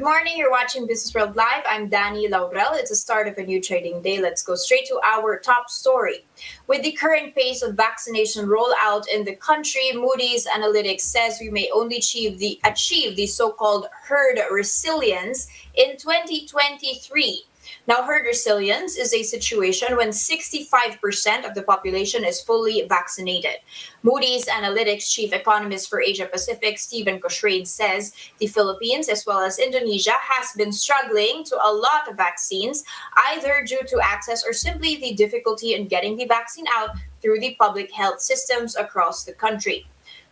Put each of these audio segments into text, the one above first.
morning. You're watching Businessworld Live. I'm Danie Laurel. It's the start of a new trading day. Let's go straight to our top story. With the current pace of vaccination rollout in the country, Moody's Analytics says we may only achieve the so-called herd resilience in 2023. Now, herd resilience is a situation when 65% of the population is fully vaccinated. Moody's Analytics chief economist for Asia Pacific, Stephen Cochrane, says the Philippines as well as Indonesia has been struggling to allot vaccines, either due to access or simply the difficulty in getting the vaccine out through the public health systems across the country.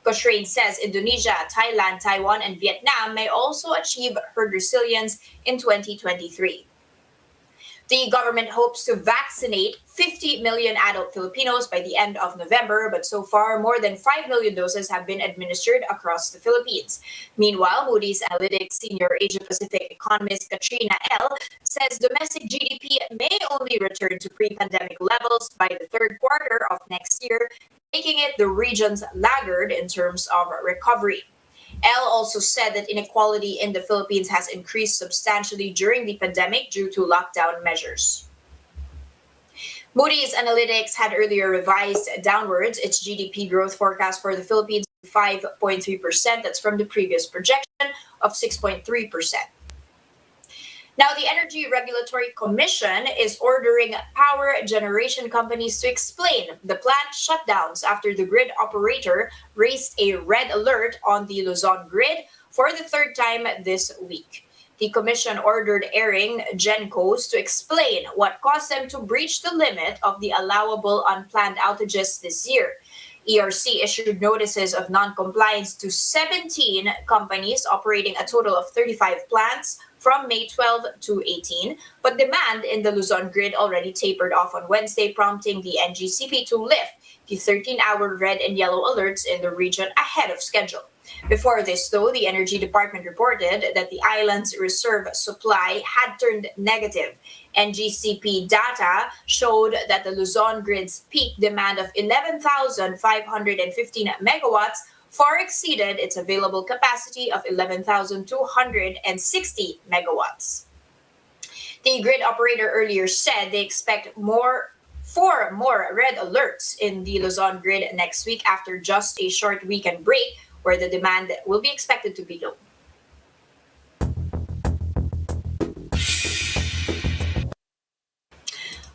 Cochrane says Indonesia, Thailand, Taiwan, and Vietnam may also achieve herd resilience in 2023. The government hopes to vaccinate 50 million adult Filipinos by the end of November, but so far more than 5 million doses have been administered across the Philippines. Meanwhile, Moody's Analytics senior Asia-Pacific economist Katrina L. says domestic GDP may only return to pre-pandemic levels by the third quarter of next year, making it the region's laggard in terms of recovery. Elle also said that inequality in the Philippines has increased substantially during the pandemic due to lockdown measures. Moody's Analytics had earlier revised downwards its GDP growth forecast for the Philippines to 5.3%. That's from the previous projection of 6.3%. Now, the Energy Regulatory Commission is ordering power generation companies to explain the planned shutdowns after the grid operator raised a red alert on the Luzon grid for the third time this week. The commission ordered airing GenCos to explain what caused them to breach the limit of the allowable unplanned outages this year. ERC issued notices of non-compliance to 17 companies operating a total of 35 plants from May 12 to 18, but demand in the Luzon grid already tapered off on Wednesday, prompting the NGCP to lift the 13-hour red and yellow alerts in the region ahead of schedule. Before this, though, the Energy Department reported that the island's reserve supply had turned negative. NGCP data showed that the Luzon grid's peak demand of 11,515 megawatts far exceeded its available capacity of 11,260 megawatts. The grid operator earlier said they expect four more red alerts in the Luzon grid next week after just a short weekend break where the demand will be expected to be low.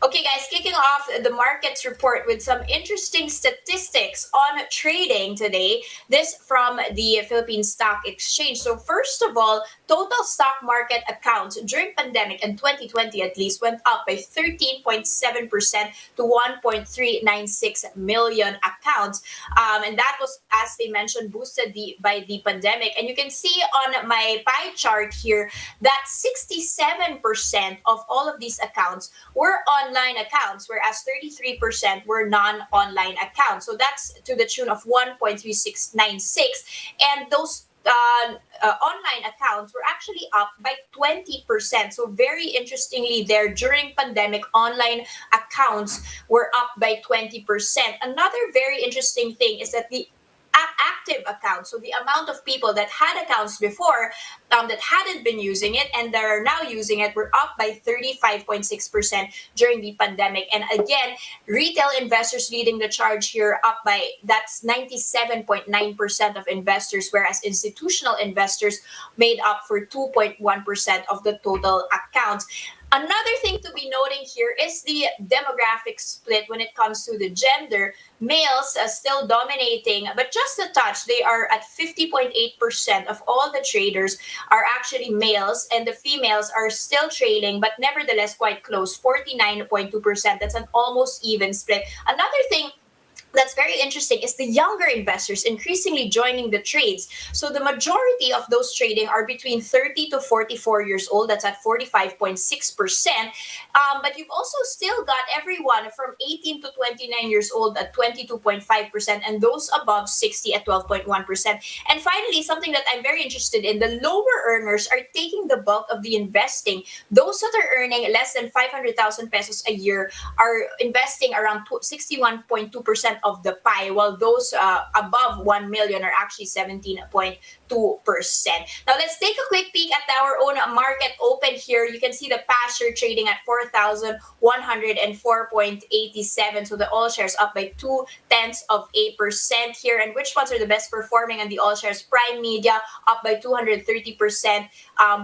Okay, guys, kicking off the markets report with some interesting statistics on trading today. This from the Philippine Stock Exchange. So first of all, total stock market accounts during pandemic in 2020 at least went up by 13.7% to 1.396 million accounts. And that was, as they mentioned, boosted by the pandemic. And you can see on my pie chart here that 67% of all of these accounts were online accounts, whereas 33% were non-online accounts. So that's to the tune of 1.3696. And those online accounts were actually up by 20%. So very interestingly there, during pandemic, online accounts were up by 20%. Another very interesting thing is that the active accounts, so the amount of people that had accounts before that hadn't been using it and that are now using it, were up by 35.6% during the pandemic. And again, retail investors leading the charge here, up by, that's 97.9% of investors, whereas institutional investors made up for 2.1% of the total accounts. Another thing to be noting here is the demographic split when it comes to the gender. Males are still dominating, but just a touch. They are at 50.8% of all the traders are actually males, and the females are still trailing, but nevertheless quite close, 49.2%. That's an almost even split. Another thing that's very interesting is the younger investors increasingly joining the trades. So the majority of those trading are between 30 to 44 years old. That's at 45.6%. But you've also still got everyone from 18 to 29 years old at 22.5%, and those above 60 at 12.1%. And finally, something that I'm very interested in, the lower earners are taking the bulk of the investing. Those that are earning less than 500,000 pesos a year are investing around 61.2% of the pie, while those above 1 million are actually 17.2%. Now let's take a quick peek at our own market open here. You can see the pasture trading at 4,104.87. So the all shares up by 0.2% here. And which ones are the best performing on the all shares? Prime Media up by 230%,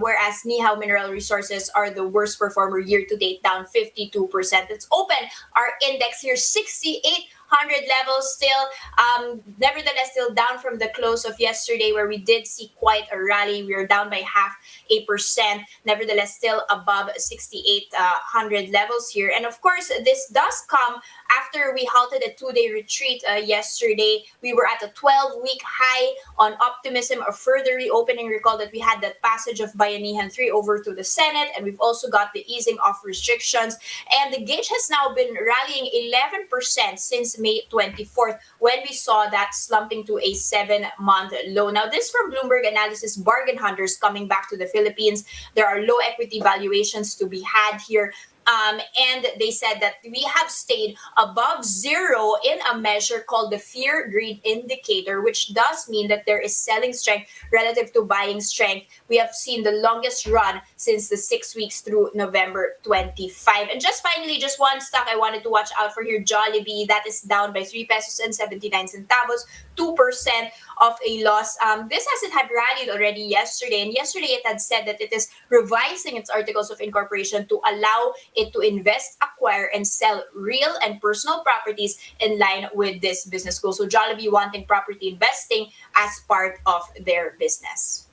whereas Nihao Mineral Resources are the worst performer year to date, down 52%. Let's open our index here, 6,800 levels still. Nevertheless, still down from the close of yesterday, where we did see quite a rally. We are down by 0.5%. Nevertheless, still above 6,800 levels here. And of course, this does come after we halted a 2-day retreat yesterday. We were at a 12-week high on optimism of further reopening. Recall that we had that passage of Bayanihan 3 over to the Senate, and we've also got the easing of restrictions. And the gauge has now been rallying 11% since May 24th, when we saw that slumping to a 7-month low. Now, this from Bloomberg Analysis Bargain Hunters coming back to the Philippines. There are low equity valuations to be had here. And they said that we have stayed above zero in a measure called the fear greed indicator, which does mean that there is selling strength relative to buying strength. We have seen the longest run since the 6 weeks through November 25. And just finally, just one stock I wanted to watch out for here, Jollibee. That is down by 3 pesos and 79 centavos, 2% of a loss. This hasn't had rallied already yesterday, and yesterday it had said that it is revising its articles of incorporation to allow it to invest, acquire, and sell real and personal properties in line with this business goal. So Jollibee wanting property investing as part of their business.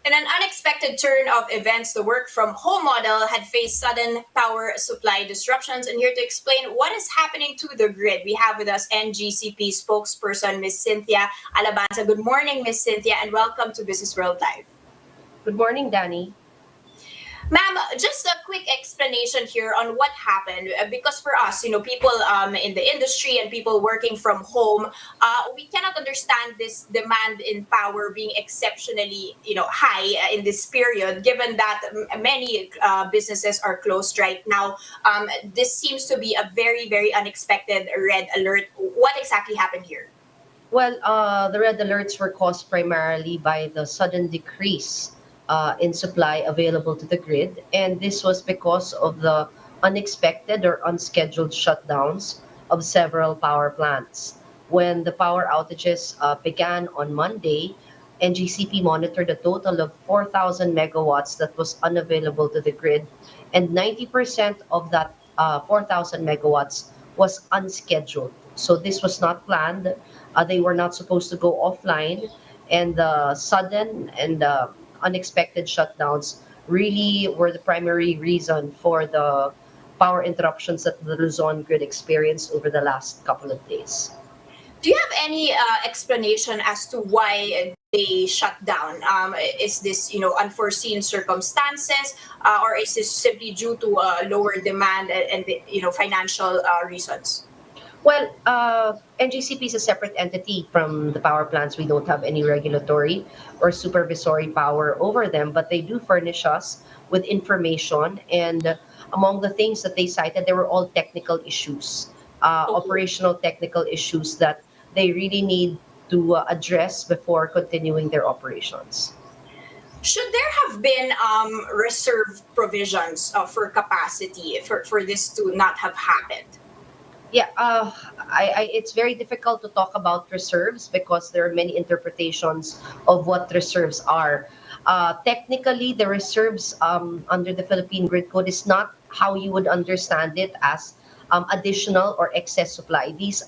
In an unexpected turn of events, the work from home model had faced sudden power supply disruptions. And here to explain what is happening to the grid, we have with us NGCP spokesperson, Ms. Cynthia Alabanza. Good morning, Ms. Cynthia, and welcome to Business World Live. Good morning, Danie. Ma'am, just a quick explanation here on what happened, because for us, people in the industry and people working from home, we cannot understand this demand in power being exceptionally, high in this period, given that many businesses are closed right now. This seems to be a very, very unexpected red alert. What exactly happened here? Well, the red alerts were caused primarily by the sudden decrease in supply available to the grid, and this was because of the unexpected or unscheduled shutdowns of several power plants. When the power outages began on Monday, NGCP monitored a total of 4,000 megawatts that was unavailable to the grid, and 90% of that 4,000 megawatts was unscheduled. So this was not planned. They were not supposed to go offline, and the sudden and unexpected shutdowns really were the primary reason for the power interruptions that the Luzon grid experienced over the last couple of days. Do you have any explanation as to why they shut down? Is this, unforeseen circumstances, or is this simply due to lower demand and financial reasons? Well, NGCP is a separate entity from the power plants. We don't have any regulatory or supervisory power over them, but they do furnish us with information. And among the things that they cited, they were all technical issues, Okay. operational technical issues that they really need to address before continuing their operations. Should there have been reserve provisions for capacity for this to not have happened? Yeah, it's very difficult to talk about reserves because there are many interpretations of what reserves are. Technically, the reserves under the Philippine Grid Code is not how you would understand it as additional or excess supply. These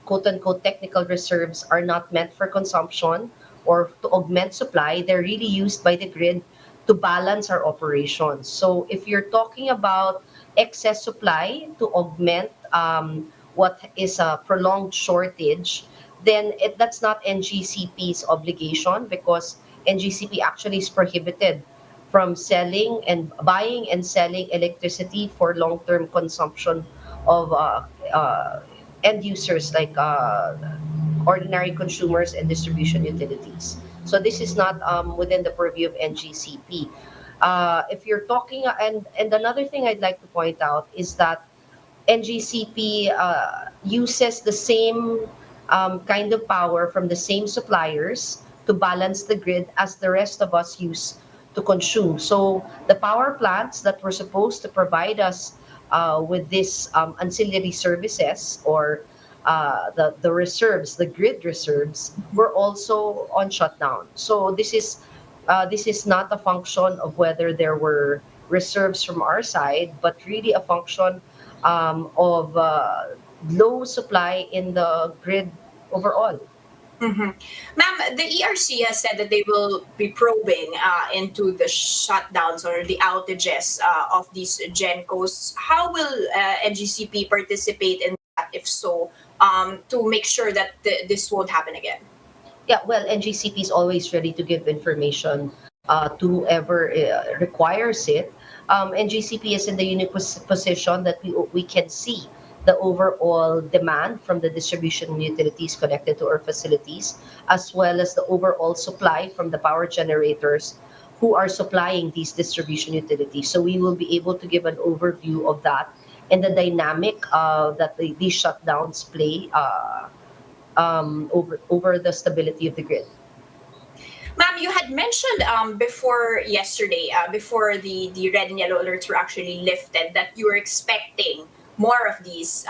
quote unquote technical reserves are not meant for consumption or to augment supply. They're really used by the grid to balance our operations. So if you're talking about excess supply to augment what is a prolonged shortage, then that's not NGCP's obligation because NGCP actually is prohibited from selling and buying and selling electricity for long-term consumption of end users like ordinary consumers and distribution utilities. So this is not within the purview of NGCP. If you're talking, and another thing I'd like to point out is that NGCP uses the same kind of power from the same suppliers to balance the grid as the rest of us use to consume. So the power plants that were supposed to provide us with this ancillary services, or the reserves, the grid reserves, were also on shutdown. So this is not a function of whether there were reserves from our side, but really a function of low supply in the grid overall. Mm-hmm. Ma'am, the ERC has said that they will be probing into the shutdowns or the outages of these GenCos. How will NGCP participate in that, if so, to make sure that this won't happen again? Yeah, well, NGCP is always ready to give information to whoever requires it. NGCP is in the unique position that we can see the overall demand from the distribution utilities connected to our facilities, as well as the overall supply from the power generators who are supplying these distribution utilities. So we will be able to give an overview of that and the dynamic that these shutdowns play over the stability of the grid. Ma'am, you had mentioned before yesterday, before the red and yellow alerts were actually lifted, that you were expecting more of these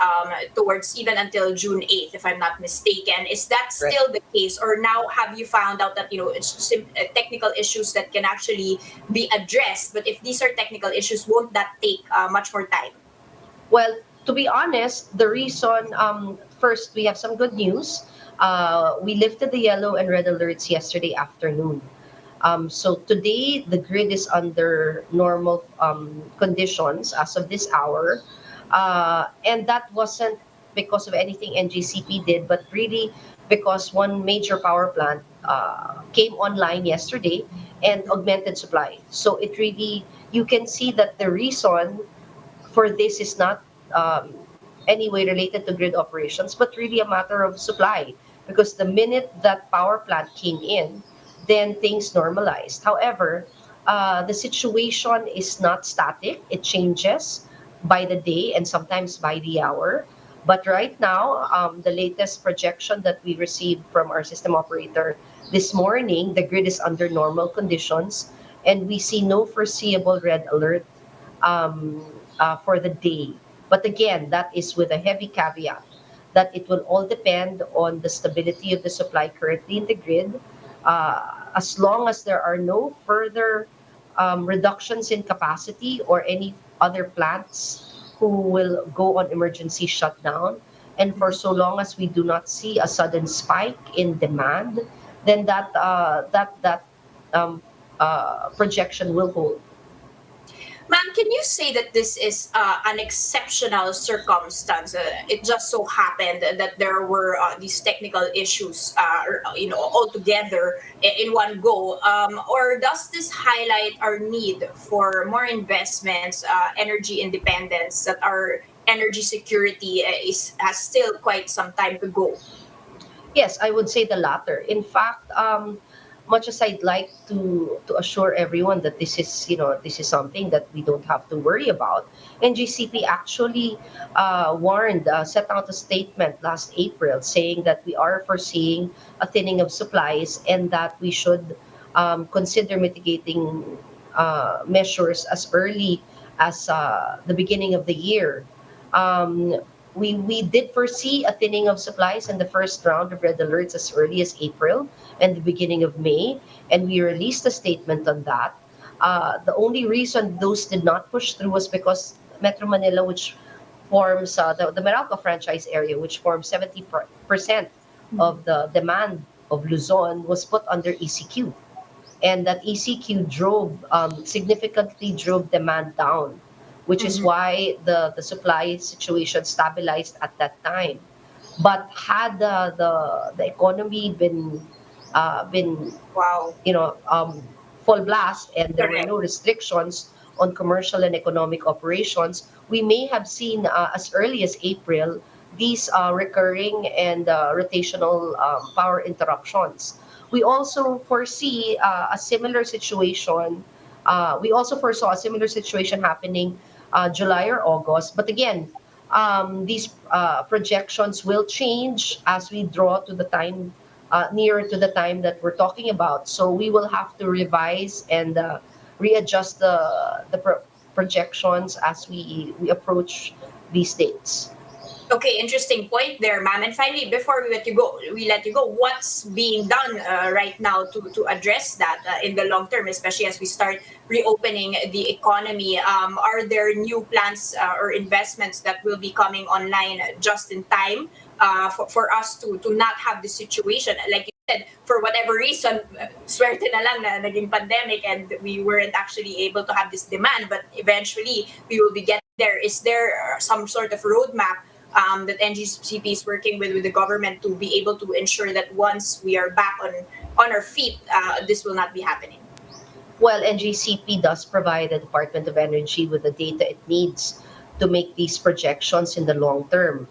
towards even until June 8th, if I'm not mistaken. Is that Right. still the case? Or now have you found out that, it's technical issues that can actually be addressed? But if these are technical issues, won't that take much more time? Well, to be honest, the reason, first, we have some good news. We lifted the yellow and red alerts yesterday afternoon. So today, the grid is under normal conditions as of this hour. And that wasn't because of anything NGCP did, but really because one major power plant came online yesterday and augmented supply. So it really, you can see that the reason for this is not um, any way related to grid operations, but really a matter of supply. Because the minute that power plant came in, then things normalized. However, the situation is not static, it changes by the day and sometimes by the hour. But right now, the latest projection that we received from our system operator this morning, the grid is under normal conditions and we see no foreseeable red alert um, for the day. But again, that is with a heavy caveat that it will all depend on the stability of the supply currently in the grid. As long as there are no further reductions in capacity or any other plants who will go on emergency shutdown, and for so long as we do not see a sudden spike in demand, then that um, projection will hold. Ma'am, can you say that this is an exceptional circumstance? It just so happened that there were these technical issues, all together in one go. Or does this highlight our need for more investments, energy independence, that our energy security is has still quite some time to go? Yes, I would say the latter. In fact, much as I'd like to assure everyone that this is something that we don't have to worry about, NGCP actually warned, set out a statement last April saying that we are foreseeing a thinning of supplies and that we should consider mitigating measures as early as the beginning of the year. Um, we did foresee a thinning of supplies in the first round of red alerts as early as April and the beginning of May, and we released a statement on that. The only reason those did not push through was because Metro Manila, which forms the Meralco franchise area, which forms 70% of the demand of Luzon, was put under ECQ, and that ECQ significantly drove demand down, which is Mhm. why the supply situation stabilized at that time. But had the economy been Wow. full blast and there were Correct. no restrictions on commercial and economic operations, we may have seen as early as April these recurring and rotational power interruptions. We also foresee a similar situation. We also foresaw a similar situation happening July or August. But again, these projections will change as we draw to the time nearer to the time that we're talking about. So we will have to revise and readjust the projections as we approach these dates. Okay, interesting point there, ma'am. And finally, before we let you go. What's being done right now to address that in the long term, especially as we start reopening the economy? Are there new plans or investments that will be coming online just in time for us to not have this situation? Like you said, for whatever reason, swerte na lang na naging pandemic and we weren't actually able to have this demand, but eventually we will be getting there. Is there some sort of roadmap that NGCP is working with the government to be able to ensure that once we are back on our feet, this will not be happening? Well, NGCP does provide the Department of Energy with the data it needs to make these projections in the long term.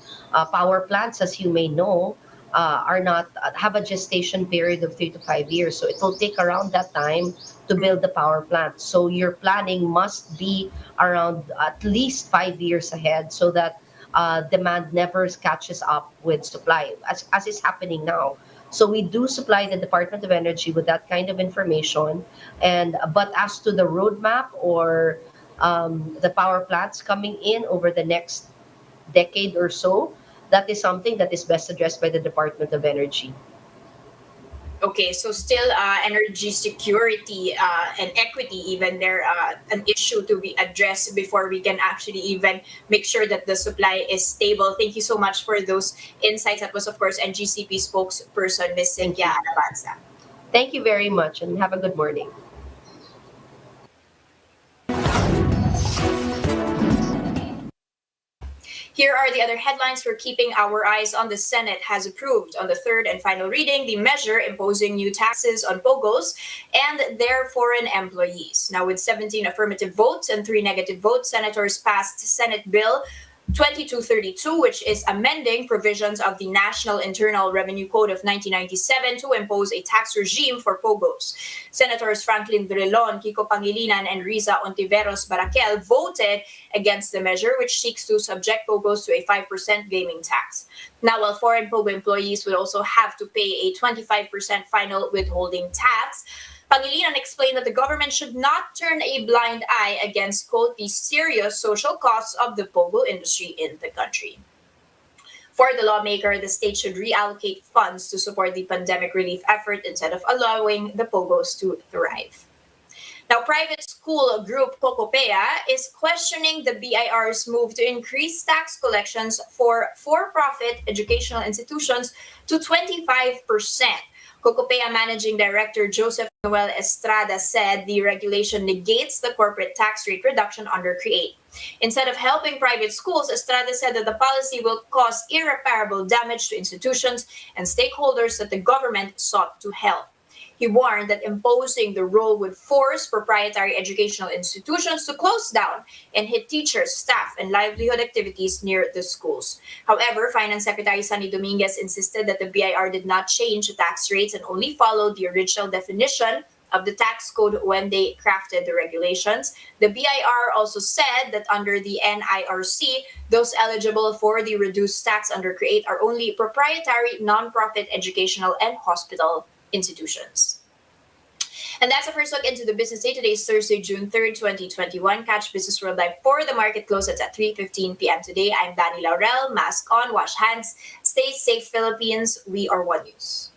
Power plants, as you may know, are not have a gestation period of 3 to 5 years, so it will take around that time to build the power plant. So your planning must be around at least 5 years ahead, so that demand never catches up with supply, as is happening now. So we do supply the Department of Energy with that kind of information, and but as to the roadmap or the power plants coming in over the next decade or so, that is something that is best addressed by the Department of Energy. Okay, so still energy security and equity, even there an issue to be addressed before we can actually even make sure that the supply is stable. Thank you so much for those insights. That was, of course, NGCP spokesperson Ms. Thank Cynthia you. Alabanza. Thank you very much, and have a good morning. Here are the other headlines we're keeping our eyes on. The Senate has approved on the third and final reading the measure imposing new taxes on POGOs and their foreign employees. Now, with 17 affirmative votes and 3 negative votes, senators passed Senate Bill 2232, which is amending provisions of the National Internal Revenue Code of 1997 to impose a tax regime for POGOs. Senators Franklin Drilon, Kiko Pangilinan, and Riza Ontiveros Barakel voted against the measure, which seeks to subject POGOs to a 5% gaming tax. Now, while foreign POGO employees will also have to pay a 25% final withholding tax, Pangilinan explained that the government should not turn a blind eye against, quote, the serious social costs of the POGO industry in the country. For the lawmaker, the state should reallocate funds to support the pandemic relief effort instead of allowing the POGOs to thrive. Now, private school group COCOPEA is questioning the BIR's move to increase tax collections for-profit educational institutions to 25%. COCOPEA Managing Director Joseph Noel Estrada said the regulation negates the corporate tax rate reduction under CREATE. Instead of helping private schools, Estrada said that the policy will cause irreparable damage to institutions and stakeholders that the government sought to help. He warned that imposing the rule would force proprietary educational institutions to close down and hit teachers, staff, and livelihood activities near the schools. However, Finance Secretary Sunny Dominguez insisted that the BIR did not change the tax rates and only followed the original definition of the tax code when they crafted the regulations. The BIR also said that under the NIRC, those eligible for the reduced tax under CREATE are only proprietary, nonprofit educational and hospital institutions. And that's the first look into the business day. Today is Thursday, June 3rd, 2021. Catch Business World Live for the market closes at 3:15 p.m. today. I'm Danie Laurel. Mask on, wash hands, stay safe, Philippines. We are One News.